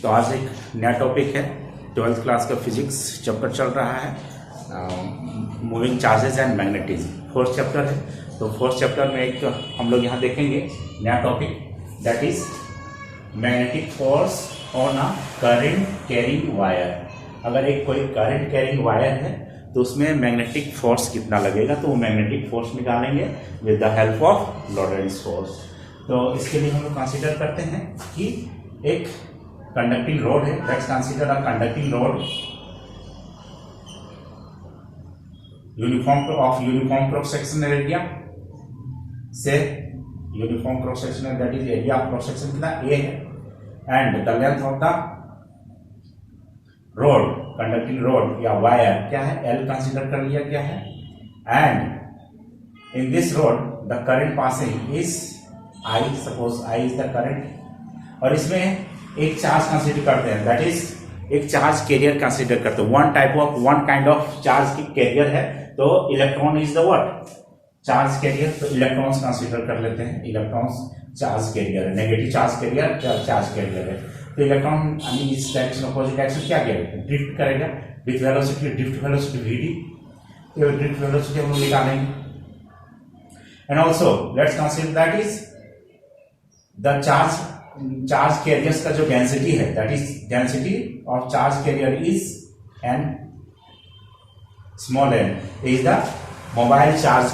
तो आज एक नया टॉपिक है, 12th क्लास का फिजिक्स चैप्टर चल रहा है, moving charges and magnetism, fourth chapter है। तो फोर्थ चैप्टर में एक हम लोग यहाँ देखेंगे नया topic, that is magnetic force on a current carrying wire. अगर एक कोई करंट कैरिंग वायर है तो उसमें मैग्नेटिक फोर्स कितना लगेगा, तो वो मैग्नेटिक फोर्स निकालेंगे with the help of Lorentz force. तो इसके लिए हम लोग कंसीडर करते हैं कि एक कंडक्टिंग रोड है, let's consider a conducting rod uniform cross sectional area से uniform cross sectional, that is area of cross section कितना ए है, and the length of the rod, conducting rod या वायर क्या है, एल कंसीडर कर लिया गया है, and in this rod the current passing is I, suppose I is the current, और इसमें एक चार्ज कंसीडर करते हैं, दैट इज एक चार्ज कैरियर कंसीडर करते हैं, वन काइंड ऑफ चार्ज की कैरियर है, तो electron is the what, charge carrier. तो इलेक्ट्रॉन्स कंसीडर कर लेते हैं, इलेक्ट्रॉन्स चार्ज कैरियर है, negative charge carrier charge carrier है। तो इलेक्ट्रॉन इस डायरेक्शन अपोजिट डायरेक्शन क्या करेगा, ड्रिफ्ट करेगा with velocity, drift velocity VD, तो ड्रिफ्ट वेलोसिटी हम लोग निकालेंगे। And also let's consider that is the charge carriers का जो डेंसिटी है, that is density of charge carrier is N, small N is the mobile charge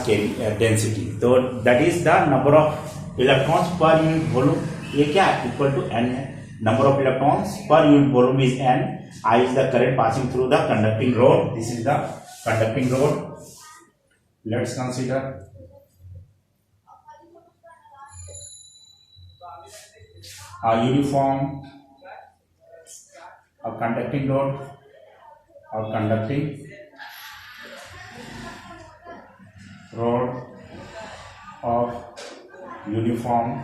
density, तो that is the number of electrons per unit volume, ये क्या है, equal to N है, number of electrons per unit volume is n, I is the current passing through the conducting rod, this is the conducting rod. Let's consider a uniform, a conducting rod or conducting rod of uniform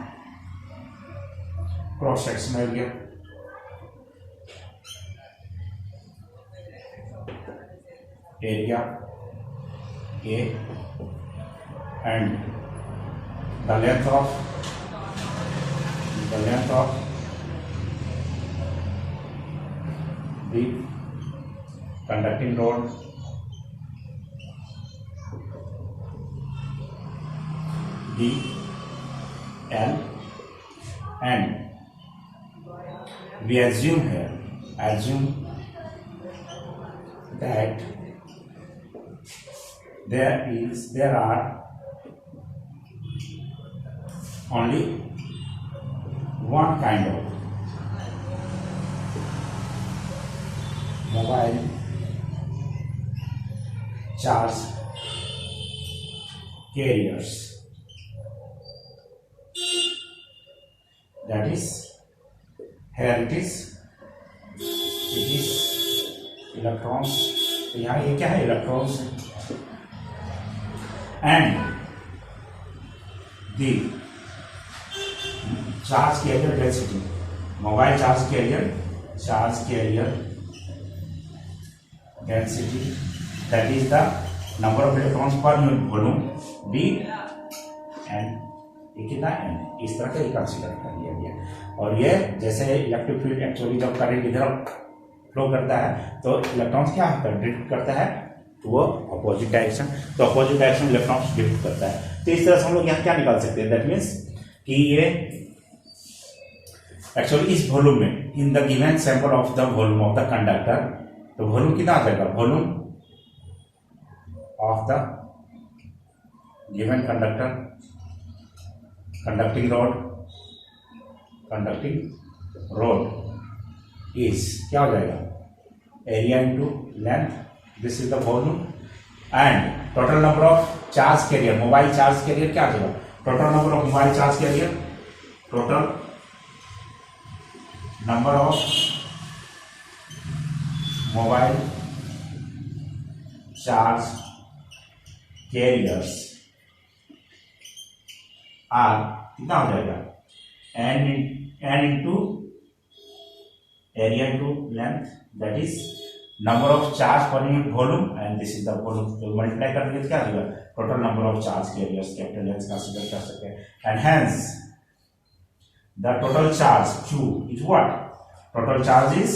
cross section area, area A, and the length of the conducting rod D L, and we assume that there are only one kind of mobile charge carriers, that is, here it is electrons, तो यहाँ ये क्या है, electrons, and the charge carrier density, mobile charge carrier density, that is the number of electrons per unit volume B, and ये कितना N, इस तरह का कंसीडर कर लिया गया। और ये जैसे इलेक्ट्रिक फील्ड एक्चुअली जब करंट इधर फ्लो करता है तो इलेक्ट्रॉन्स क्या ड्रिफ्ट करता है, तो वो अपोजिट डायरेक्शन, तो अपोजिट डायरेक्शन इलेक्ट्रॉन्स ड्रिफ्ट करता है। तो इस तरह से हम लोग यहाँ क्या निकाल सकते हैं, दैट मीन्स कि ये एक्चुअली इस वॉल्यूम में, in the given sample of the volume of the conductor, तो वॉल्यूम कितना आ जाएगा, volume of the given conductor, conducting rod is क्या हो जाएगा, area into length, this is the volume, and total number of charge carrier, mobile charge carrier क्या आ जाएगा, total number of mobile charge carrier, total number of mobile charge carriers are कितना हो जाएगा, N into area into length, that is number of charge पर unit volume, and this is the volume, तो multiply करके क्या आ जाएगा, total number of charge carriers, capital H consider कर सकते हैं, and hence the total charge Q is what, total charge is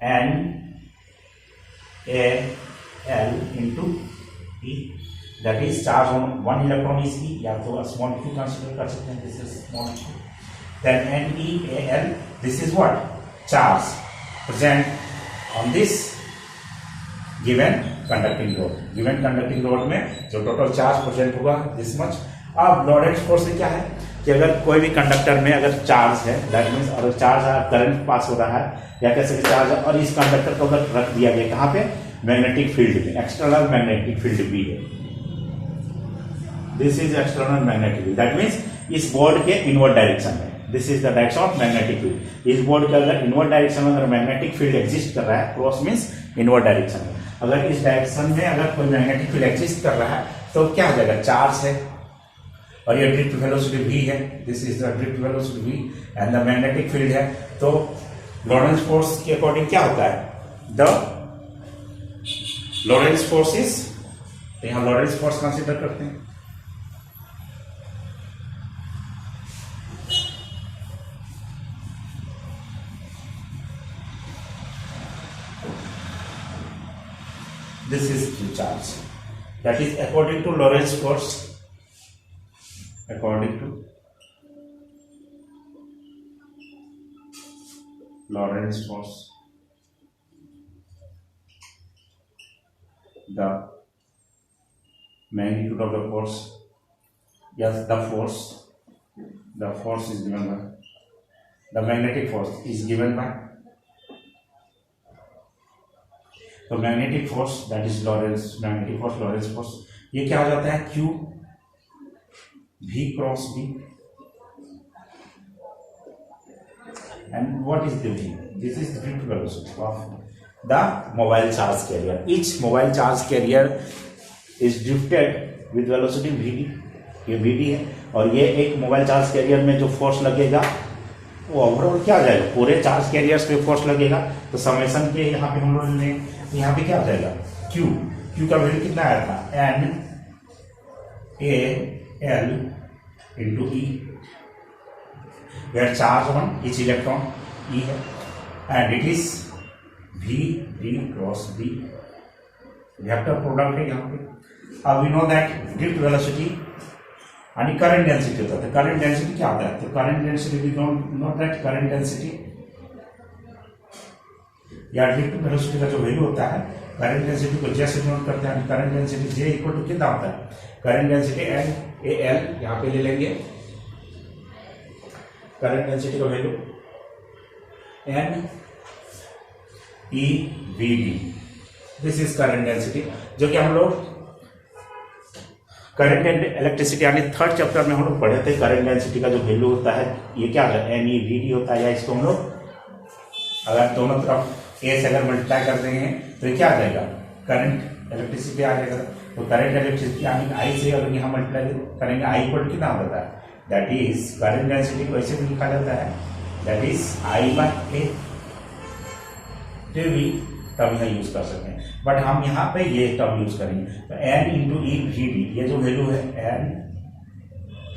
NaL into E, that is charge on one electron is E, या तो small q consider कर सकते हैं, this is small q, then NeAl, this is what charge present on this given conducting rod, given conducting rod में जो total charge present होगा this much। अब लॉरेंट्ज force से क्या है कि अगर कोई भी कंडक्टर में अगर चार्ज है, दैट मीन्स अगर चार्ज करंट पास हो रहा है या कैसे चार्ज है, और इस कंडक्टर को अगर रख दिया गया कहाँ पे, मैग्नेटिक फील्ड में, एक्सटर्नल मैग्नेटिक फील्ड भी है, this is external magnetic field, that means इस बोर्ड के इनवर्ड डायरेक्शन में, this is the direction of magnetic field. इस बोर्ड के अगर इनवर्ड डायरेक्शन में अगर मैग्नेटिक फील्ड एग्जिस्ट कर रहा है, क्रॉस मीन्स इनवर्ड डायरेक्शन में, अगर इस डायरेक्शन में अगर कोई मैग्नेटिक फील्ड एग्जिस्ट कर रहा है तो क्या हो जाएगा, चार्ज है और ये ड्रिफ्ट वेलोसिटी v है, this is the drift velocity v and the magnetic field है। तो लॉरेंट्ज फोर्स के अकॉर्डिंग क्या होता है, द लॉरेंट्ज फोर्स इज, तो यहां लॉरेंट्ज फोर्स कंसीडर करते हैं, this is the charge, that is according to Lorentz force, according to Lorentz force, the magnitude of the force, yes, the force is given by, the magnetic force is given by, तो magnetic force that is Lawrence, magnetic force Lawrence force, ये क्या हो जाता है, Q V cross B, and what is the V, this is the drift velocity of the mobile charge career, each mobile charge carrier is drifted with velocity Vd, ये Vd है, और ये एक मोबाइल चार्ज कैरियर में जो force लगेगा वो overall क्या आ जाएगा, पूरे चार्ज कैरियर्स पे फोर्स लगेगा, तो समेशन के यहाँ पे हम लोग ने यहाँ पे क्या हो जाएगा, Q का वैल्यू कितना आया था, NaL into E, where charge on each electron E है, and it is Vd cross B, vector product है यहाँ पे। अब we know that drift velocity आणि करंट डेंसिटी होता है, तो करंट डेंसिटी क्या होता है, तो current density we don't know that current density या ड्रिफ्ट वेलोसिटी का जो वैल्यू होता है, करंट डेंसिटी को जैसे नोट करते हैं, current density J equal to कितना होता है, करंट डेंसिटी NaL यहाँ पे ले लेंगे, करंट डेंसिटी का value NeVd, this is current density, जो कि हम लोग करंट एंड इलेक्ट्रिसिटी यानी थर्ड चैप्टर में हम लोग पढ़े थे। करंट डेंसिटी का जो वैल्यू होता है ये क्या होता है, NeVd होता है, या इसको हम लोग अगर दोनों तरफ A से अगर मल्टीप्लाई कर देंगे तो ये क्या आ जाएगा, करंट इलेक्ट्रिसिटी आ जाएगा। तो करंट इलेक्ट्रिसिटी यानी I से अगर यहाँ मल्टीप्लाई करेंगे I इक्वल कितना हो जाता है, दैट इज करंट डेंसिटी को ऐसे भी लिखा जाता है, दैट इज I/A, जो भी टर्म यहाँ यूज कर सकते हैं, बट हम यहाँ पे ये टर्म यूज करेंगे। तो N इंटू EVd, ये जो वैल्यू है N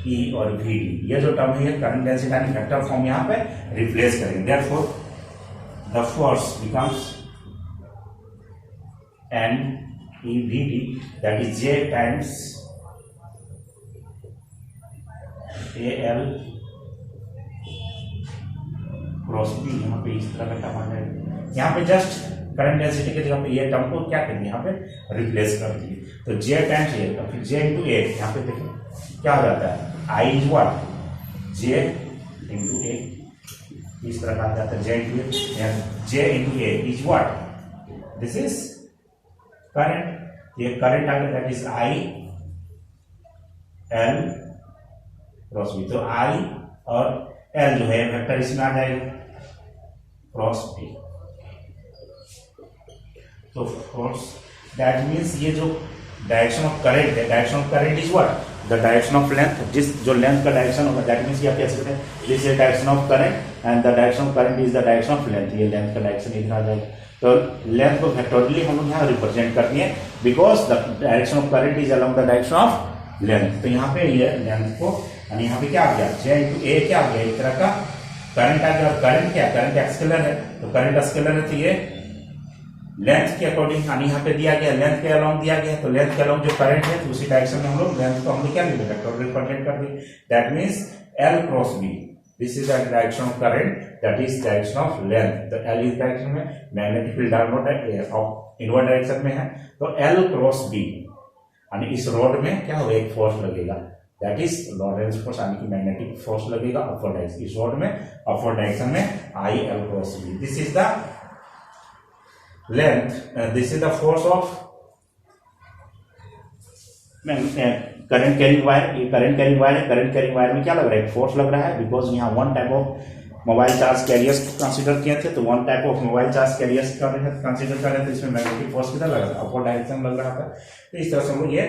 E और Vd, ये जो टर्म है करंट डेंसिटी यानी वेक्टर फॉर्म यहाँ पे रिप्लेस करेंगे, therefore the force becomes NeVd, that is J times AL cross B, यहाँ पे इस तरह का टर्म आ जाएगा। यहाँ पे जस्ट करंट डेंसिटी के जगह पे ये टर्म को क्या करेंगे, यहाँ पे रिप्लेस कर दिए, तो J टाइम्स A, तो फिर J इंटू A, यहाँ पे देखिए क्या हो जाता है, I is what, J into A, इस तरह का जाता है, J into A is what, this is current, ये करंट आ गया, that is I/L cross B, तो I और L जो है वेक्टर इसमें आ जाएगा क्रॉस B, तो फोर्स दैट मीन्स ये जो डायरेक्शन ऑफ करंट है, direction of current is what, the direction of length, जिस जो लेंथ का डायरेक्शन होगा, दैट मीन्स ये कह सकते हैं this is direction of current and the direction of current is the direction of length, ये लेंथ का डायरेक्शन इधर आ जाएगा। तो लेंथ को वेक्टोरियली हम लोग यहाँ रिप्रेजेंट करते हैं, because the direction of current is along the direction of length, तो यहाँ पे ये लेंथ को, और यहाँ पे क्या आ गया, J इंटू A क्या आ गया, एक तरह का करंट आ गया, और करंट क्या, करंट स्केलर है, तो करंट स्केलर है तो ये लेंथ के अकॉर्डिंग, यानी यहाँ पे दिया गया लेंथ के अलोंग दिया गया, तो लेंथ के अलोंग जो करंट है तो उसी डायरेक्शन में हम लोग लेंथ को हम लोग क्या ले वेक्टर रिप्रेजेंट कर दिए, that means L cross B, this is the direction of current, that is direction of length, तो L इस डायरेक्शन में, मैग्नेटिक फील्ड डाउनवर्ड है ऑफ इनवर्ड डायरेक्शन में है, तो L क्रॉस B, यानी इस रोड में क्या होगा, एक फोर्स लगेगा, दैट इज लॉरेंस फोर्स, यानी कि मैग्नेटिक फोर्स लगेगा अपवर्ड डायरेक्शन, इस रोड में अपवर्ड डायरेक्शन में I L cross B, this is the length, this is the force of current carrying wire, ये करंट कैरिंग वायर है, current carrying wire में क्या लग रहा है, फोर्स लग रहा है, बिकॉज यहाँ one type of mobile charge carriers consider किए थे, तो one type of mobile charge carriers consider कर रहे थे, इसमें मैग्नेटिक फोर्स कितना लगा था, अपवर्ड डायरेक्शन लग रहा था, तो इस तरह से हम लोग ये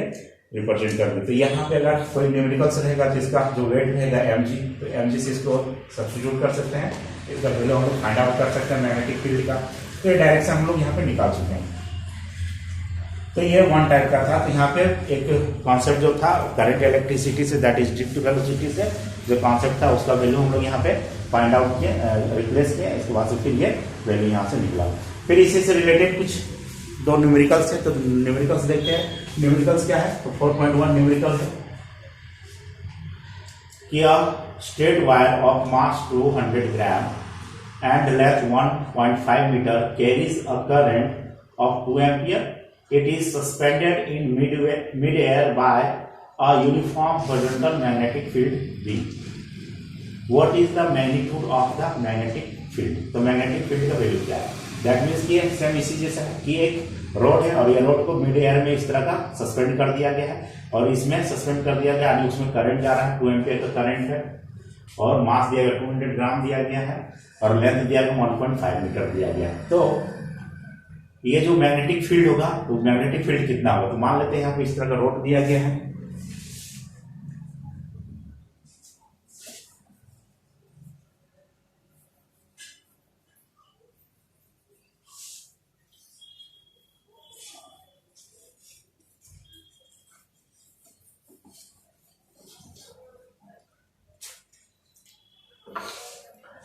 रिप्रेजेंट कर देते। तो यहाँ पे अगर कोई न्यूमेरिकल्स रहेगा तो इसका जो वेट रहेगा mg, तो mg से इसको सब्स्टिट्यूट कर सकते हैं, इसका वैल्यू हम लोग फाइंड आउट कर सकते हैं मैग्नेटिक फील्ड का, तो ये डायरेक्शन हम लोग यहाँ पे निकाल चुके हैं। तो ये वन टाइप का था, तो यहाँ पे एक कॉन्सेप्ट जो था करंट इलेक्ट्रिसिटी से, that is due to velocity से जो कॉन्सेप्ट था उसका वैल्यू हम लोग यहाँ पे फाइंड आउट किए, रिप्लेस किए, इसके बाद से फिर ये वैल्यू यहाँ से निकला। फिर इसी से रिलेटेड कुछ दो न्यूमेरिकल्स है, तो न्यूमेरिकल्स देखते हैं। न्यूमेरिकल्स क्या है, तो 4.1 न्यूमेरिकल है कि a straight wire of mass 200 gram and length 1.5 meter carries a current of 2 ampere. It is suspended in mid-air by a uniform horizontal magnetic field B. What is the magnitude of the magnetic field? तो magnetic field का value क्या है? That means कि same इसी जैसा है कि एक रोड है और ये रोड को मिड एयर में इस तरह का सस्पेंड कर दिया गया है, और इसमें सस्पेंड कर दिया गया यानी उसमें करंट जा रहा है, 2 एम्पियर का करंट है, और मास दिया गया 200 ग्राम दिया गया है, और लेंथ दिया गया 1.5 मीटर दिया गया है। तो ये जो मैग्नेटिक फील्ड होगा, तो मैग्नेटिक फील्ड कितना होगा, तो मान लेते हैं यहाँ पे इस तरह का रोड दिया गया है,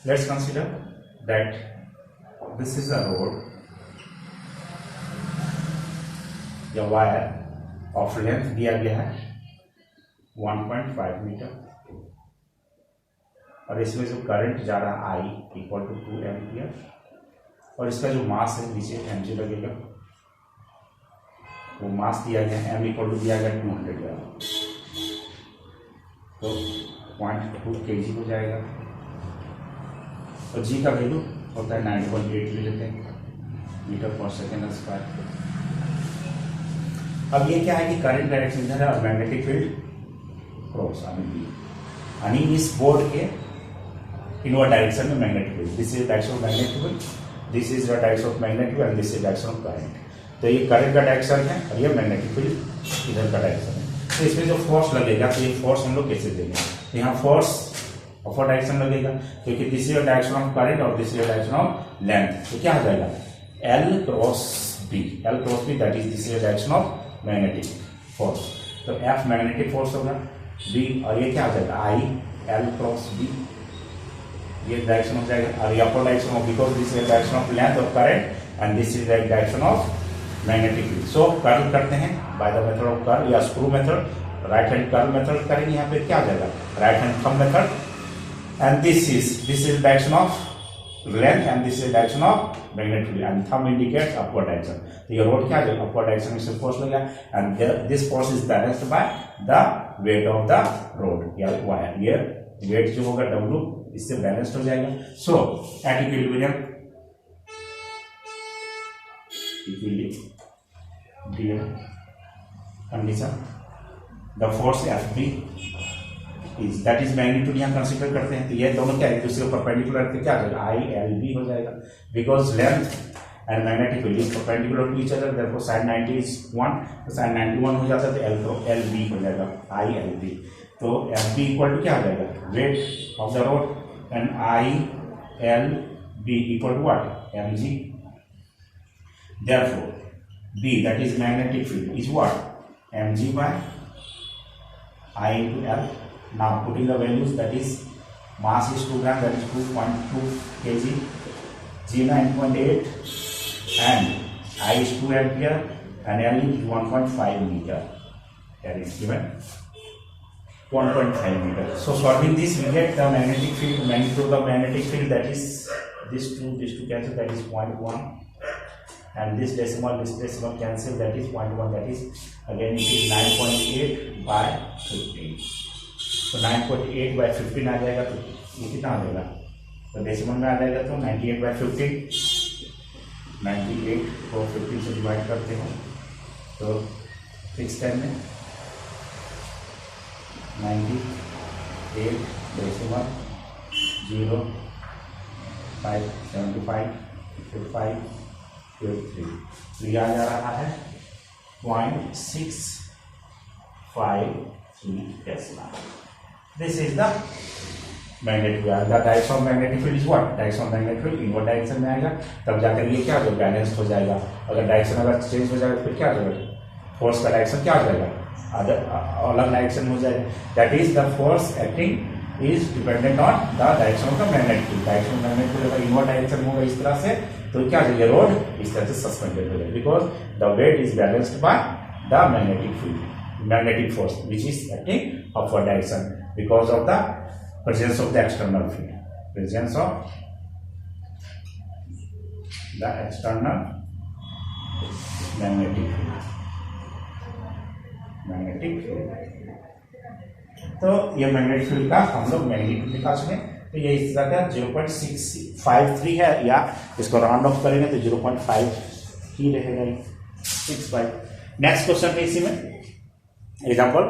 let's consider that this is a road, या वायर ऑफ लेंथ दिया गया है 1.5 मीटर, और इसमें जो करंट जा रहा है I इक्वल टू 2 एम्पियर, और इसका जो मास है नीचे mg लगेगा, वो मास दिया गया है m इक्वल टू दिया गया 200 ग्राम, तो 0.2 kg हो जाएगा, और g का वैल्यू होता है 9.8 ले लेते हैं मीटर पर सेकेंड स्क्वायर। अब ये क्या है कि करंट डायरेक्शन इधर है और मैग्नेटिक फील्ड क्रॉस यानी इस बोर्ड के इनवर्ड डायरेक्शन में magnetic field, this is direction of magnetic field, this is the direction of magnetic and this is direction of current. तो ये करंट का डायरेक्शन है और ये मैग्नेटिक फील्ड इधर का डायरेक्शन है। तो इसमें जो फोर्स लगेगा, तो ये फोर्स हम लोग कैसे देंगे, तो यहाँ फोर्स अपर डायरेक्शन लगेगा, क्योंकि this is direction of current और this is direction of length, तो क्या हो जाएगा L cross B, L cross B that is this is direction of magnetic force, तो F मैग्नेटिक फोर्स होगा, B और ये क्या हो जाएगा I L क्रॉस B, ये डायरेक्शन हो जाएगा, और ये upper direction of, because this is direction of length और current and this is direction of magnetic field. So curve करते हैं by the method of curve या screw method, right hand curve method करेंगे, यहाँ पे क्या हो जाएगा right hand thumb method, and this is direction of length and this is direction of magnetic field and thumb indicates upward direction। तो ये road क्या है, upward direction में से फोर्स लगा and this force is balanced by the weight of the road या wire, ये weight जो होगा W इससे बैलेंस्ड हो जाएगा। so at equilibrium condition the force FB is that is magnitude यहाँ कंसीडर करते हैं, तो ये दोनों क्या एक दूसरे को परपेंडिकुलर रखते क्या हो जाएगा ILB हो जाएगा, because length and magnetic field is perpendicular to each other, therefore sin 90 is 1, तो sin 91 हो जाता है तो LB हो जाएगा ILB, तो FB इक्वल टू क्या हो जाएगा weight of the rod and ILB equal to what mg, therefore B that is magnetic field is what mg by I into L। Now putting the values, that is mass is 2 gram, that is 2.2 kg, G 9.8, and I is 2 ampere, and L is 1.5 meter. That is given 1.5 meter. So solving this, we get the magnetic field, magnitude of the magnetic field, that is this two cancel, that is 0.1, and this decimal cancel, that is 0.1, that is again it is 9.8 by 15. तो 9.8 by 15 आ जाएगा, तो ये कितना आ जाएगा, तो decimal में आ जाएगा, तो 98 by 15, 98 को 15 से डिवाइड करते हैं तो 6 10 में 98 डेसिमल 0 5 75 5 3, तो यह आ जा रहा है 0.653 Tesla. This is the magnetic field. The direction of magnetic field is what? Direction of magnetic field invert direction में आएगा, तब जाकर ये क्या हो बैलेंस हो जाएगा. अगर डायरेक्शन अगर चेंज हो जाएगा तो फिर क्या हो जाएगा, फोर्स का डायरेक्शन क्या हो जाएगा, अलग डायरेक्शन हो जाएगा. That is the force acting is dependent on the direction of the magnetic field. Direction of magnetic field अगर इनवर्ट डायरेक्शन होगा इस तरह से, तो क्या हो जाएगा, रोड इस तरह से सस्पेंडेड हो जाएगा, because the weight is balanced by the magnetic field, magnetic force which is acting upward direction because of the presence of the external field, presence of the external magnetic field. तो ये magnetic field का हम लोग magnetic लिखा चुके. तो ये इस तरह का 0.653 है, या इसको राउंड ऑफ करेंगे तो 0.5 ही रहेगा, 65. नेक्स्ट क्वेश्चन है इसी में एग्जाम्पल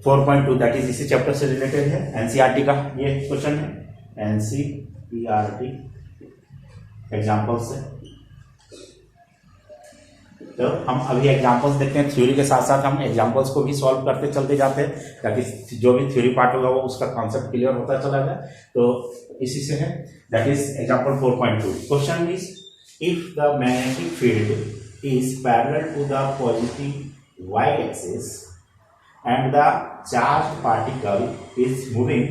4.2, दैट इज इसी चैप्टर से रिलेटेड है, एनसीईआरटी का ये क्वेश्चन है, एनसीईआरटी एग्जाम्पल से. तो हम अभी एग्जाम्पल्स देखते हैं, थ्योरी के साथ साथ हम एग्जाम्पल्स को भी सॉल्व करते चलते जाते हैं, ताकि जो भी थ्योरी पार्ट होगा वो उसका कॉन्सेप्ट क्लियर होता चला जाए. तो इसी से है, that is example 4.2. Question is if the magnetic field is parallel to the positive y axis and the charged particle is moving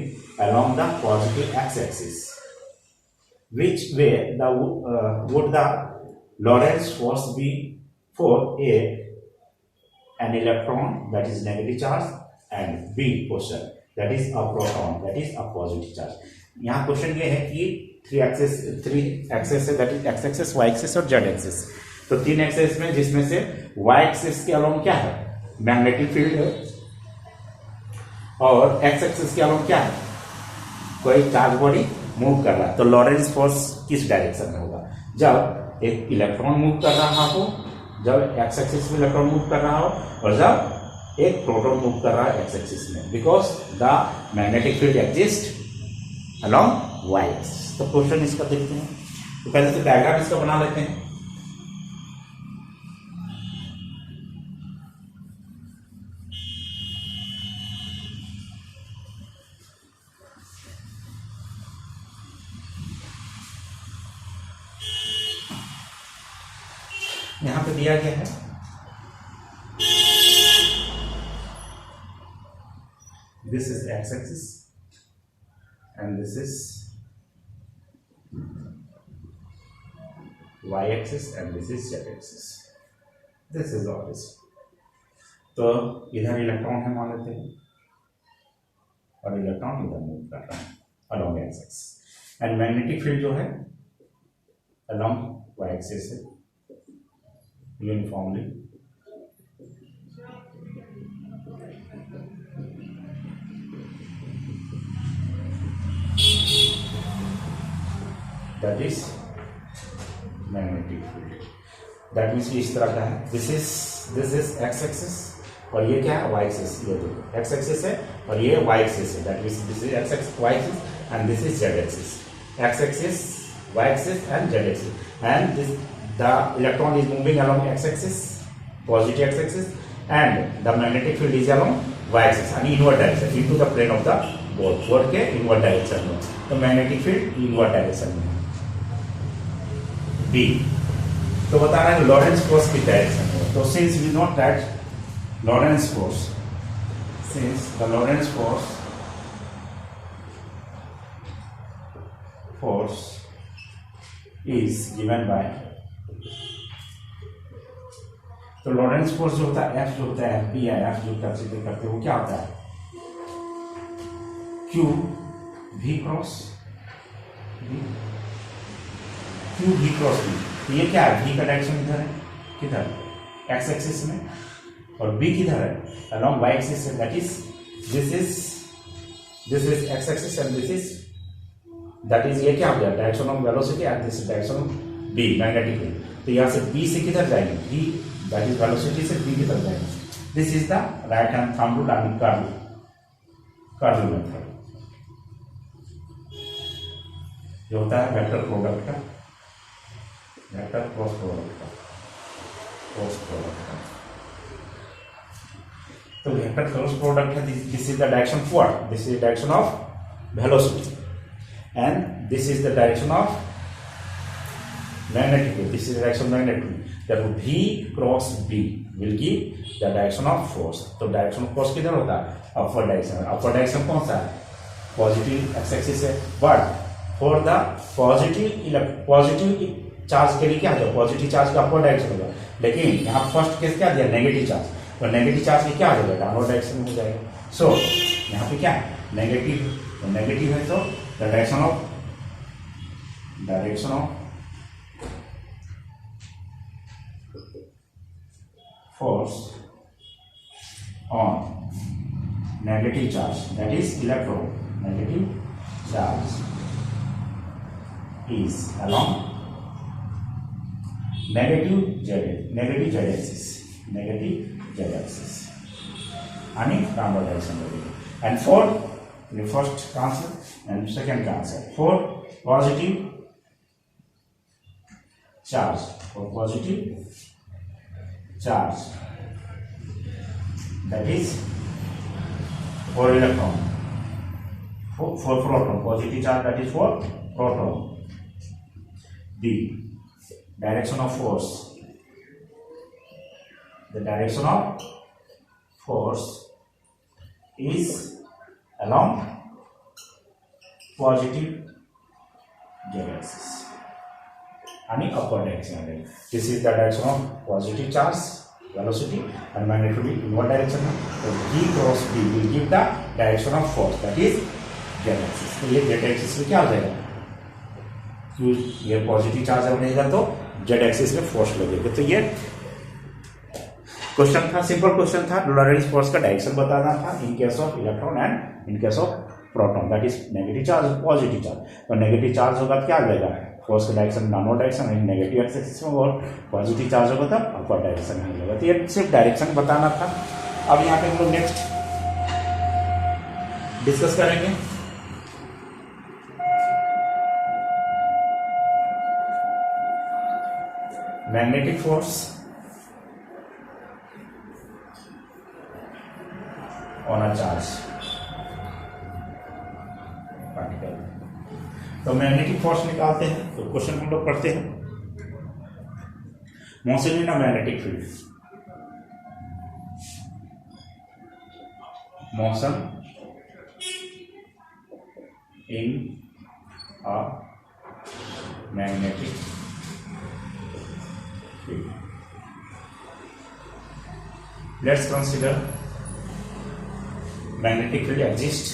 along the positive x-axis, which way would the Lorentz force be for an electron, that is negative charge, and B question, that is a proton, that is a positive charge. यहाँ question ये है कि three axes है, that is X axes, Y axes और Z axes. तो 3 access में जिसमें से वाई एक्सेस के अलोंग क्या है, मैग्नेटिक फील्ड है, और एक्स एक्सिस के अलोंग क्या है, कोई चार्ज बॉडी मूव कर रहा है. तो लॉरेंस फोर्स किस डायरेक्शन में होगा, जब एक इलेक्ट्रॉन मूव कर रहा हो, जब एक्स एक्सिस में इलेक्ट्रॉन मूव कर रहा हो, और जब एक प्रोटॉन मूव कर रहा है एक्स एक्सिस में, because the magnetic field exist along Y axis. तो क्वेश्चन इसका देखते हैं. तो पहले तो डायग्राम इसका बना लेते हैं. यहां पे दिया गया है this is X axis and this is Y axis and this is Z axis. This is all this. तो इधर इलेक्ट्रॉन है मान लेते हैं, और इलेक्ट्रॉन इधर मूव कर रहा है along x axis, and magnetic field जो है अलोंग वाई एक्सिस है uniformly. That is magnetic field. That means इस तरह का है. This is x axis और ये क्या है, y axis. ये देखो x axis है और ये y axis है. That means this is x axis, y axis, and this is z axis. X axis, y axis, and z axis. And this the electron is moving along x-axis, positive x-axis, and the magnetic field is along y-axis and inward direction into the plane of the board. Board के inward direction में, तो magnetic field inward direction में. B. तो बता रहा है Lawrence force की direction में. तो since we know that Lorentz force, since the Lorentz force force is given by, तो लॉरेंस फोर्स जो होता है F जो होता है FP या F जो कंसीडर करते हैं वो क्या होता है Q V cross Q V cross V। तो ये क्या है V का डायरेक्शन इधर है, किधर X एक्सिस में, और B किधर है along Y एक्सिस से, that is this is X axis and this is that is ये क्या हो गया direction of velocity and this direction of B magnetic field. तो यहाँ से B से किधर जाएंगे B दैट इज वेलोसिटी से B की तरफ जाएंगे। This is the right hand thumb rule and curve method जो होता है वेक्टर प्रोडक्ट का, वेक्टर क्रॉस प्रोडक्ट का। तो वेक्टर क्रॉस प्रोडक्ट है, this is the direction forward, this is direction of velocity and this is the direction of magnetic field, this is the direction of magnetic field, therefore V cross B will give the direction of force। तो direction of force किधर होता है upward direction. Upward direction कौन सा है positive x axis है, but for the positive charge के लिए क्या होगा पॉजिटिव चार्ज का अपवर्ड डायरेक्शन होगा, लेकिन यहाँ फर्स्ट केस क्या दिया नेगेटिव चार्ज, तो नेगेटिव चार्ज की क्या हो जाएगा डाउनवर्ड डायरेक्शन में हो जाएगा। सो यहाँ पे क्या है नेगेटिव, तो नेगेटिव है तो the direction of force on negative charge, that is electron, negative charge is along negative z axis and downward direction, and for the first concept and second concept for positive charge, that is for electron, for proton, positive charge that is for proton, the direction of force, is along positive z axis and upward direction. This is the direction of positive charge velocity and magnetic field in what direction? So V cross B will give the direction of force, that is z axis। तो ये z axis में क्या हो जाएगा क्यों ये positive charge बनेगा तो z axis में फोर्स लगेगा। तो ये क्वेश्चन था, सिंपल क्वेश्चन था, लॉरेंस फोर्स का डायरेक्शन बताना था in case of electron and in case of proton, that is negative charge positive charge. तो नेगेटिव चार्ज होगा क्या आ जाएगा फोर्स का direction downward direction, negative x axis में, और पॉजिटिव चार्ज होगा तब अपवर्ड डायरेक्शन में हो जाएगा। तो ये सिर्फ डायरेक्शन बताना था। अब यहाँ पे हम लोग नेक्स्ट डिस्कस करेंगे magnetic force on a charge particle. तो मैग्नेटिक फोर्स निकालते हैं, तो क्वेश्चन हम लोग पढ़ते हैं motion in a magnetic field, motion in a magnetic field. Let's consider magnetic field exists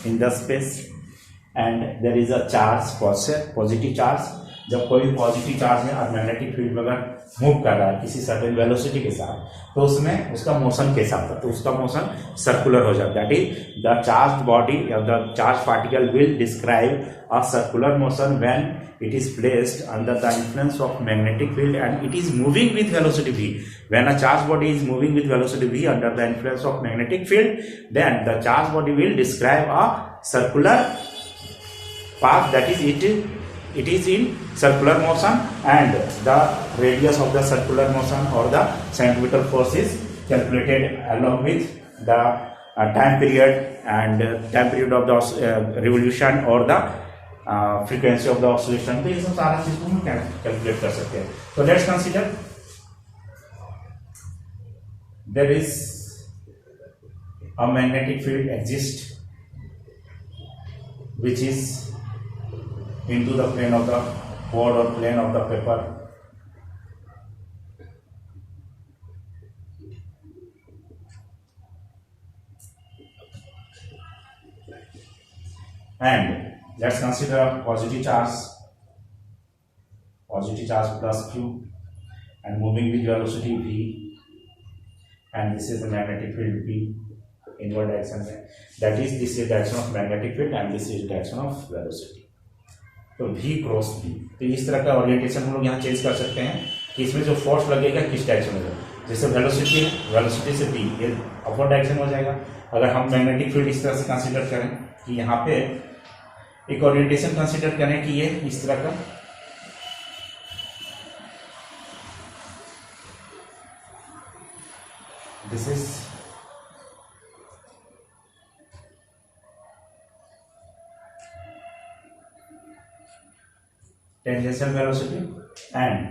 in the space and there is a charge, positive charge। जब कोई पॉजिटिव चार्ज है और मैग्नेटिक फील्ड में अगर मूव कर रहा है किसी सर्टेन वेलोसिटी के साथ, तो उसमें उसका मोशन कैसा होता है, तो उसका मोशन सर्कुलर हो जाता है। That is the charge body या the charge particle will describe a circular motion when it is placed under the influence of magnetic field and it is moving with velocity v। when a charged body is moving with velocity v under the influence of magnetic field, then the charged body will describe a circular path, that is it is in circular motion and the radius of the circular motion or the centripetal force is calculated along with the time period and time period of the revolution or the frequency of the oscillation. तो ये सब सारा चीज को हम calculate कर सकते हैं। तो let's consider there is a magnetic field exist which is into the plane of the board or plane of the paper. And let's consider positive charge plus q, and moving with velocity v, and this is the magnetic field b, inward direction में, that is this is direction of magnetic field and this is direction of velocity. तो v cross b, तो इस तरह का orientation हम लोग यहाँ change कर सकते हैं कि इसमें जो फोर्स लगेगा किस डायरेक्शन में लगेगा. जैसे वेलोसिटी है, वेलोसिटी से b ये अपवर्ड डायरेक्शन हो जाएगा. अगर हम मैग्नेटिक फील्ड इस तरह से कंसीडर करें कि यहाँ पे एक ओरिएंटेशन कंसीडर करें कि ये इस तरह का, this is tangential velocity and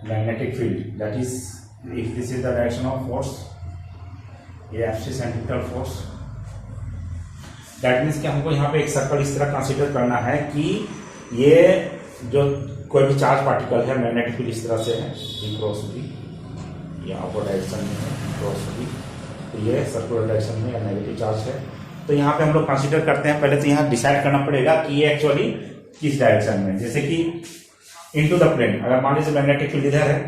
magnetic field, that is if this is the direction of force, ये F centripetal force, that means कि हमको यहाँ पे एक सर्कल इस तरह कंसीडर करना है कि ये जो कोई भी चार्ज पार्टिकल है मैग्नेटिक फील्ड इस तरह से है v क्रॉस b, ये अपोजिट डायरेक्शन में है v क्रॉस b, तो ये सर्कुलर डायरेक्शन में या नेगेटिव चार्ज है. तो यहाँ पे हम लोग कंसीडर करते हैं, पहले तो यहाँ डिसाइड करना पड़ेगा कि ये एक्चुअली किस डायरेक्शन में. जैसे कि इनटू द प्लेन, अगर मान लीजिए मैग्नेटिक फील्ड इधर है,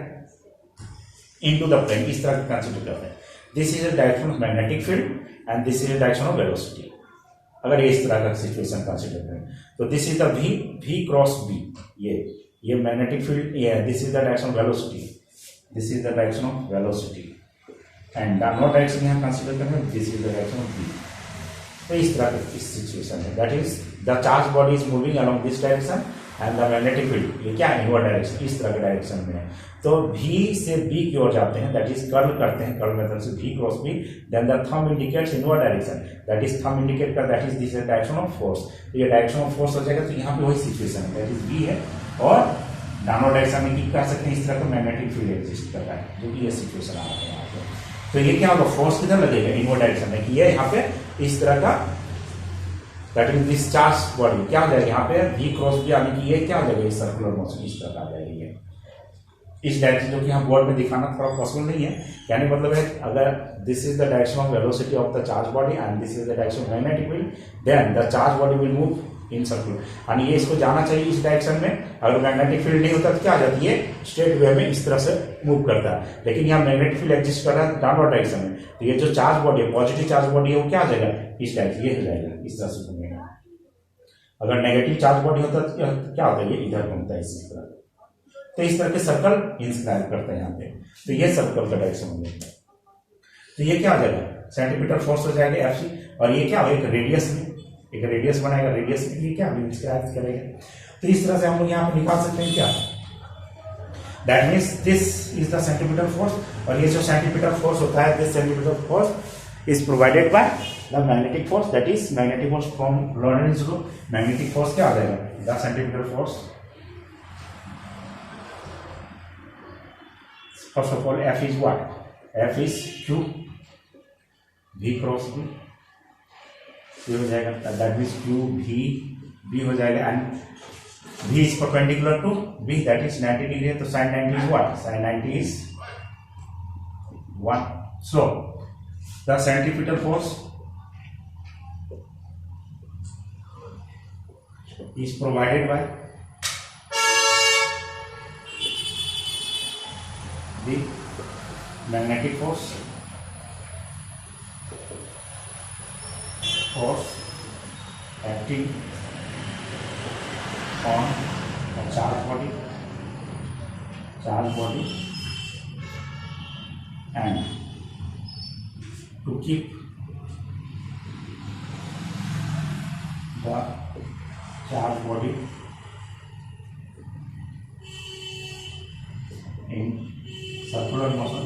इनटू द प्लेन इस तरह कंसीडर करते हैं. This is the direction of magnetic field and this is the direction of velocity. अगर ये इस तरह का सिचुएशन कंसीडर करें तो this is the v cross b, ये मैग्नेटिक फील्ड, ये this is the direction of velocity, this is the direction of velocity and downward direction यहाँ कंसीडर करें, this is the direction of b. तो इस तरह का इस सिचुएशन है, that is the charge body is moving along this direction and the magnetic field ये क्या इनवर्ड डायरेक्शन, इस तरह के डायरेक्शन में है. तो v से b की ओर जाते हैं, दैट इज कर्ल करते हैं, कर्ल मेथड से v cross b, then the thumb indicates inward direction, that is thumb indicate कर, that is this is direction of force. तो ये डायरेक्शन ऑफ फोर्स हो जाएगा. तो यहाँ पे वही सिचुएशन है, दैट इज v है और डाउनवर्ड डायरेक्शन में क्या कह सकते हैं, इस तरह का मैग्नेटिक फील्ड एग्जिस्ट कर रहा है, जो कि ये सिचुएशन आ रहा है यहाँ पे. तो ये क्या होगा, फोर्स किधर लगेगा, इनवर्ड डायरेक्शन में, कि ये यहाँ पे इस तरह का, that is this charge body क्या हो जाएगा यहाँ पे v क्रॉस b, यानी कि ये क्या हो जाएगा, इस सर्कुलर मोशन इस तरह आ जाएगी. ये इस डायरेक्शन, जो कि यहाँ बोर्ड में दिखाना थोड़ा पॉसिबल नहीं है, यानी मतलब है अगर this is the direction of velocity of the charge body and this is the direction of magnetic field, then the charge body will move in circular, यानी ये इसको जाना चाहिए इस डायरेक्शन में. अगर मैग्नेटिक फील्ड नहीं होता तो क्या आ जाती है, स्ट्रेट वे में इस तरह से मूव करता है. लेकिन यहाँ मैग्नेटिक फील्ड एग्जिस्ट कर रहा है डाउनवर्ड डायरेक्शन में, तो ये जो चार्ज बॉडी है, पॉजिटिव चार्ज बॉडी है, वो क्या आ जाएगा, इस डायरेक्शन, ये हो जाएगा इस तरह से घूमेगा. अगर नेगेटिव चार्ज बॉडी होता है तो क्या होता है, ये इधर घूमता है इस तरह. तो इस तरह के सर्कल इंस्क्राइब करते हैं यहाँ पे. तो ये सर्कल का डायरेक्शन हो जाएगा. तो ये क्या हो जाएगा, सेंटीमीटर फोर्स हो जाएगा Fc, और ये क्या हो, एक रेडियस में, एक रेडियस बनाएगा, रेडियस में ये क्या इंस्क्राइब करेगा. तो इस तरह से हम लोग यहाँ पे निकाल सकते हैं क्या, that means this is the centimetre force, और ये जो सेंटीमीटर फोर्स होता है, this centimetre force is provided by the magnetic force, that is magnetic force from Lorentz rule. Magnetic force क्या आ जाएगा, the centimetre force, first of all F is what, F is Q, V cross B, ये हो जाएगा, that means Q V B हो जाएगा, and V is perpendicular to B, that is 90 degree, तो sin 90 is what, sin 90 is 1. So the centripetal force is provided by the magnetic force acting on a charge body and to keep the charge body in circular motion,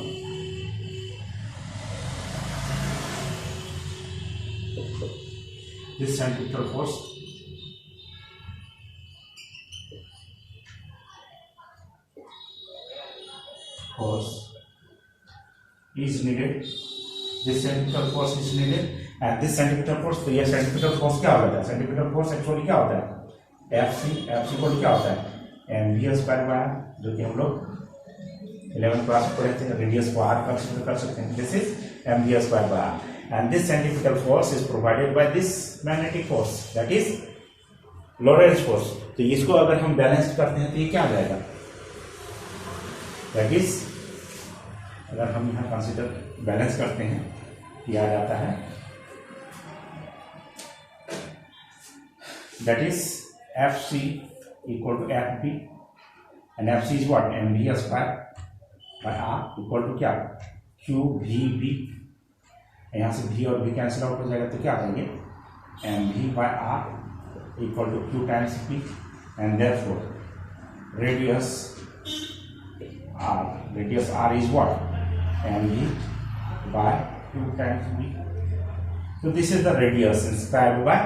this centripetal force is needed, this centripetal force is needed, and this centripetal force, तो ये centripetal force क्या होता है, centripetal force actually क्या होता है, F C को क्या होता है M V square by R, जो कि हम लोग 11th क्लास में पढ़े थे, रेडियस को आर कंसीडर कर सकते हैं. This is M V square by R and this centrifugal force is provided by this magnetic force that is Lorentz force. तो इसको अगर हम बैलेंस करते हैं तो ये क्या आ जाएगा, दैट इज अगर हम यहाँ कंसीडर बैलेंस करते हैं ये आ जाता है that is F C equal to F B and F C is what M V square by R equal to क्या क्यू वी बी. यहाँ से भी और भी कैंसिल आउट हो जाएगा तो क्या आ जाएंगे M V by R equal to Q times B and therefore radius R is what M V by Q times B. So this is the radius inspired by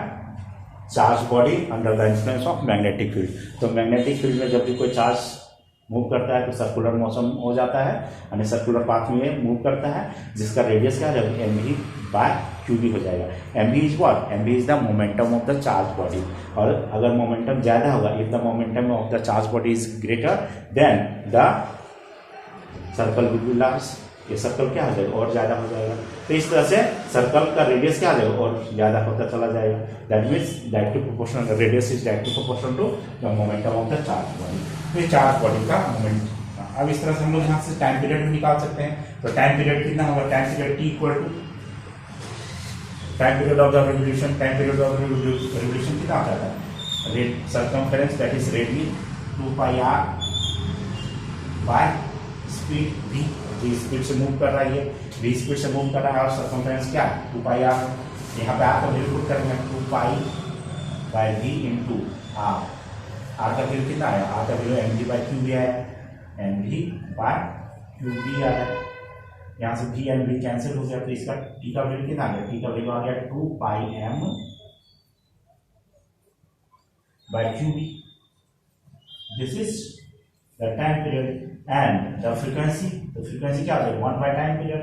charged body under the influence of magnetic field. तो magnetic field में जब भी कोई charge move करता है तो circular motion हो जाता है, यानी सर्कुलर पाथ में मूव करता है, जिसका रेडियस क्या हो जाएगा M V by Q B हो जाएगा. M V is what M V is the momentum of the charge body. और अगर मोमेंटम ज्यादा होगा, if the momentum of the charge body is greater then the circle will be large. ये circle क्या हो जाएगा और ज्यादा हो जाएगा. तो इस तरह से सर्कल का रेडियस क्या आ जाएगा और ज्यादा होता चला जाएगा. That means directly proportional, radius is directly proportional to the momentum of the charge body. तो ये चार्ज बॉडी का मोमेंट. अब इस तरह से हम लोग यहाँ से टाइम पीरियड भी निकाल सकते हैं. तो टाइम पीरियड कितना होगा, time period T equal to time period of the revolution. Time period of revolution कितना आता है red circumference that is radian 2 pi R by speed V. Speed से मूव कर रहा है, ये वी स्पीड से मूव कर रहा है और सर्कमफेरेंस क्या है 2 पाई आर. यहाँ पे आर का वैल्यू पुट करेंगे 2 pi by V into R. R का वैल्यू कितना आया, आर का value M V by Q B आया, M V by Q B आया. यहाँ से वी एम वी कैंसिल हो गया तो इसका टी का वैल्यू कितना आ गया, टी का वैल्यू आ गया 2 pi M by Q B. This is the time period and the frequency. तो फ्रीक्वेंसी क्या हो जाएगा 1 बाय टाइम पीरियड.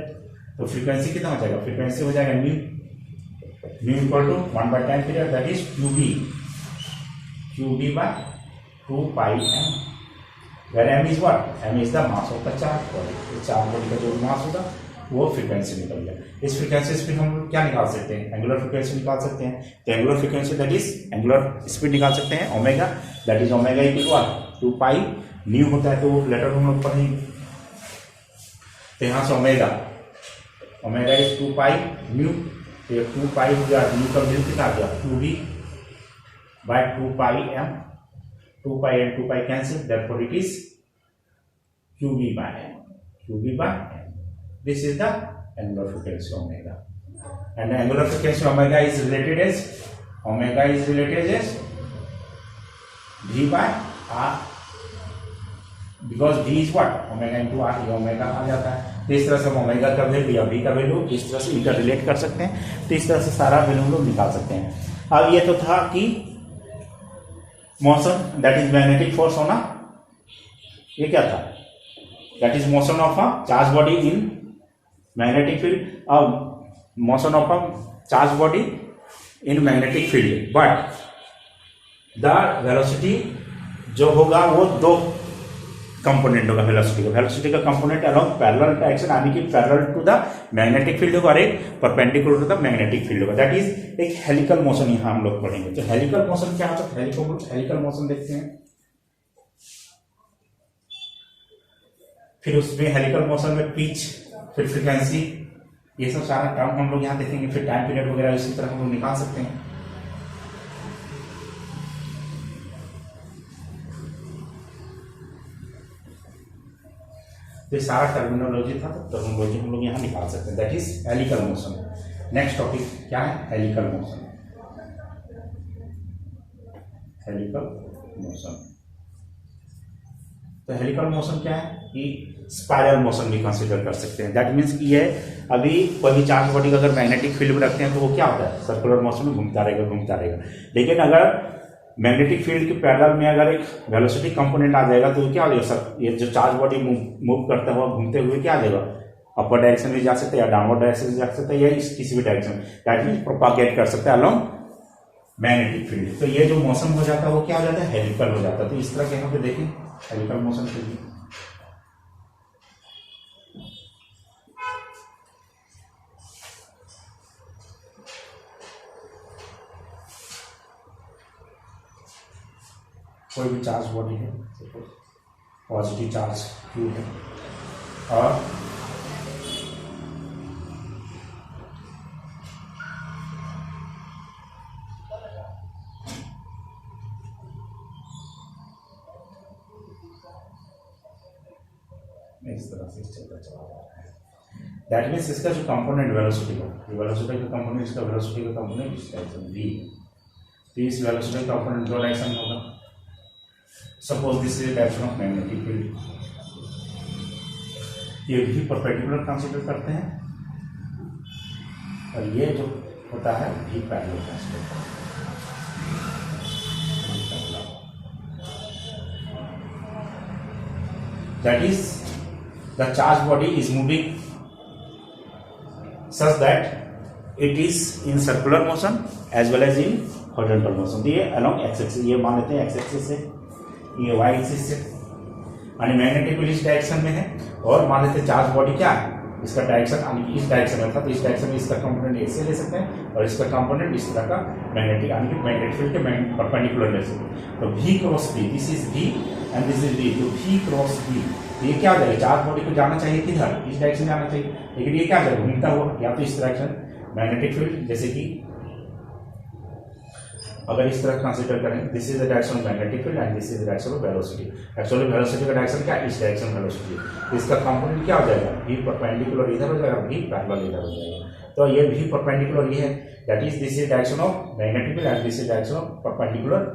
तो फ्रीक्वेंसी कितना हो जाएगा, फ्रीक्वेंसी हो जाएगा nu equal to 1 by time period that is Q B by 2 pi M, where M is what M is the mass of the charge body. तो चार्ज बॉडी का जो मास होगा वो फ्रीक्वेंसी निकल गया. इस फ्रीक्वेंसी स्पीड हम क्या निकाल सकते हैं, एंगुलर फ्रीक्वेंसी निकाल सकते हैं. तो angular frequency that is angular speed निकाल सकते हैं omega, that is omega equal to what 2 pi nu होता है तो लेटर हम लोग पढ़ेंगे. तो यहाँ से ओमेगा इज 2 पाई न्यू. तो 2 पाई हो गया, न्यू का वैल्यू कितना आ गया Q B by 2 pi M. 2 pi and 2 pi cancel, therefore it is Q B by M. Q B by M. This is the angular frequency omega. And angular frequency omega is related as v by r because v is what omega into R. ये omega आ जाता है. तो इस तरह से हम omega का वैल्यू या v का वैल्यू इस तरह से इंटर रिलेट कर सकते हैं. तो इस तरह से सारा वैल्यू हम लोग निकाल सकते हैं. अब ये तो था कि motion that is magnetic force होना. ये क्या था, that is motion of a charge body in magnetic field. अब motion of a charge body in magnetic field, but the velocity जो होगा वो दो कंपोनेंट होगा वेलोसिटी का कंपोनेंट अलोंग पैरेलल डायरेक्शन, यानी कि parallel to the magnetic field होगा और एक perpendicular to the magnetic field होगा. दैट इज एक हेलिकल मोशन. यहां हम लोग पढ़ेंगे. तो हेलिकल मोशन क्या होता है, हेलिकल मोशन देखते हैं. फिर उसमें हेलिकल मोशन में पिच, फिर फ्रीक्वेंसी, ये सब सारा टर्म हम लोग यहाँ देखेंगे. फिर टाइम पीरियड वगैरह इसी तरह हम लोग निकाल सकते हैं. तो सारा टर्मिनोलॉजी था, तो टर्मिनोलॉजी हम लोग यहाँ निकाल सकते हैं. That is helical motion. Next topic क्या है, हेलिकल मोशन. हेलिकल मोशन, तो हेलिकल मोशन क्या है कि स्पाइरल मोशन भी कंसीडर कर सकते हैं. दैट मीन्स कि ये अभी कोई भी चार्ज बॉडी का अगर मैग्नेटिक फील्ड में रखते हैं तो वो क्या होता है, सर्कुलर मोशन में घूमता रहेगा. लेकिन अगर मैग्नेटिक फील्ड के पैरेलल में अगर एक वेलोसिटी कंपोनेंट आ जाएगा तो क्या हो जाएगा, ये जो चार्ज बॉडी मूव करता हुआ घूमते हुए क्या आ जाएगा, अपर डायरेक्शन में जा सकता है या डाउनवर्ड डायरेक्शन में जा सकता है या किसी भी डायरेक्शन, दैट मीन्स प्रोपागेट कर सकता है अलोंग मैग्नेटिक फील्ड। तो ये जो मोशन हो जाता है वो क्या हो जाता है, हेलिकल हो जाता है। तो इस तरह के यहाँ पे देखें हेलिकल मोशन के लिए कोई भी चार्ज बॉडी है, पॉजिटिव चार्ज क्यू है और इस तरह से चलता चला जा रहा है। दैट मीन्स इसका जो कंपोनेंट वेलोसिटी का कंपोनेंट, इसका वेलोसिटी का कंपोनेंट इस डायरेक्शन v, तो इस वेलोसिटी का कंपोनेंट दो डायरेक्शन होगा। Suppose this is direction of magnetic field, ये भी परपेंडिकुलर कंसीडर करते हैं और ये जो होता है भी पैरेलल कंसीडर करते हैं। That is the charged body is moving such that it is in circular motion as well as in horizontal motion। ये along x axis, ये मान लेते हैं x axis से, ये y axis से, यानी मैग्नेटिक फील्ड इस डायरेक्शन में है और मान लेते हैं चार्ज बॉडी क्या है, इसका डायरेक्शन इस डायरेक्शन में था, तो इस डायरेक्शन में इसका कंपोनेंट ऐसे ले सकते हैं और इसका कंपोनेंट इस तरह का मैग्नेटिक यानी मैग्नेटिक फील्ड के परपेंडिकुलर ले सकते हैं। तो v cross v, this is v and this is v, तो v क्रॉस v ये क्या हो जाएगा, चार्ज बॉडी को जाना चाहिए किधर, इस डायरेक्शन जाना चाहिए, लेकिन ये क्या हो जाएगा, घूमता हुआ या तो इस डायरेक्शन मैग्नेटिक फील्ड, जैसे कि अगर इस तरह कंसीडर करें, this is the direction of magnetic field and this is the direction of velocity. Actually velocity का डायरेक्शन क्या है, इस डायरेक्शन वेलोसिटी, तो इसका कंपोनेंट क्या हो जाएगा, v परपेंडिकुलर इधर हो जाएगा, v पैरेलल इधर हो जाएगा। तो ये v परपेंडिकुलर ये है, that is this is direction of magnetic field and this is direction of perpendicular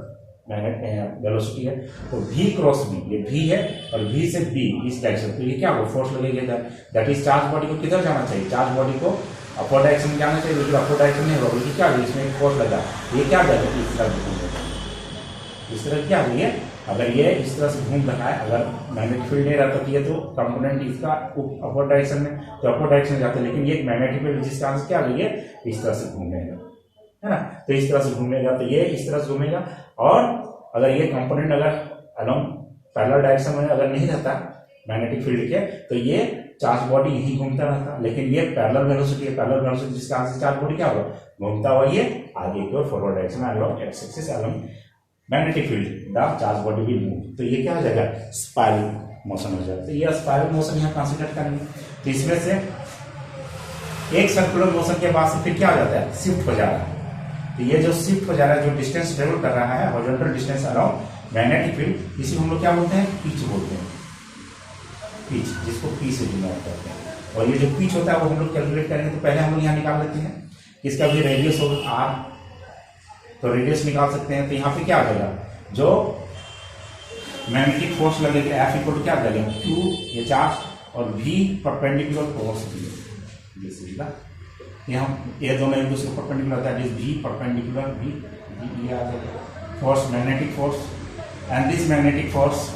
velocity है। तो v क्रॉस v, ये v है और v से b इस डायरेक्शन, तो ये क्या होगा, फोर्स लगेगा, दैट इज चार्ज बॉडी को किधर जाना चाहिए, चार्ज बॉडी को अपर डायरेक्शन में जाना चाहिए, लेकिन अपर डायरेक्शन नहीं होगा, बल्कि क्या है, इसमें एक फोर्स लगा, ये क्या जाएगा, इस तरह घूमेगा, इस तरह क्या है, ये अगर ये इस तरह से घूम रहा है, अगर मैग्नेटिक फील्ड नहीं रहता तो ये तो कंपोनेंट इसका अपर डायरेक्शन में, तो अपर डायरेक्शन में जाता है, लेकिन ये मैग्नेटिक फील्ड जिस कारण से क्या है, ये इस तरह से घूमेगा, है ना, तो इस तरह से घूमेगा, तो ये इस तरह से घूमेगा। और अगर ये कंपोनेंट अगर अलोंग पैरेलल डायरेक्शन में अगर नहीं रहता मैग्नेटिक फील्ड के, तो ये चार्ज बॉडी यही घूमता रहता, लेकिन ये पैरेलल वेलोसिटी है, पैरेलल वेलोसिटी जिसके कारण से चार्ज बॉडी क्या होगा, घूमता हुआ ये आगे की ओर फॉरवर्ड डायरेक्शन में along x axis along magnetic field the charge body will move, तो ये क्या हो जाएगा, स्पाइरल मोशन हो जाएगा। तो ये स्पाइरल मोशन यहाँ कंसीडर करेंगे, तो इसमें से एक सर्कुलर मोशन के बाद से फिर क्या हो जाता है, शिफ्ट हो जा रहा है। तो ये जो शिफ्ट हो जा रहा है, जो डिस्टेंस ट्रेवल कर रहा है horizontal distance around magnetic field, इसी हम लोग क्या बोलते हैं, पिच बोलते हैं, पिच, जिसको पी से डिनोट करते हैं। और ये जो पिच होता है वो हम लोग कैलकुलेट करेंगे, तो पहले हम लोग यहाँ निकाल लेते हैं, इसका भी रेडियस होगा आर, तो रेडियस निकाल सकते हैं। तो यहाँ पे क्या आ जाएगा, जो मैग्नेटिक फोर्स लगेगा एफ इक्वल टू क्या आ जाएगा, क्यू ये चार्ज और v perpendicular force this is the, ये दोनों एक दूसरे परपेंडिकुलर होता है, v परपेंडिकुलर v ये आ जाएगा force, magnetic force and this magnetic force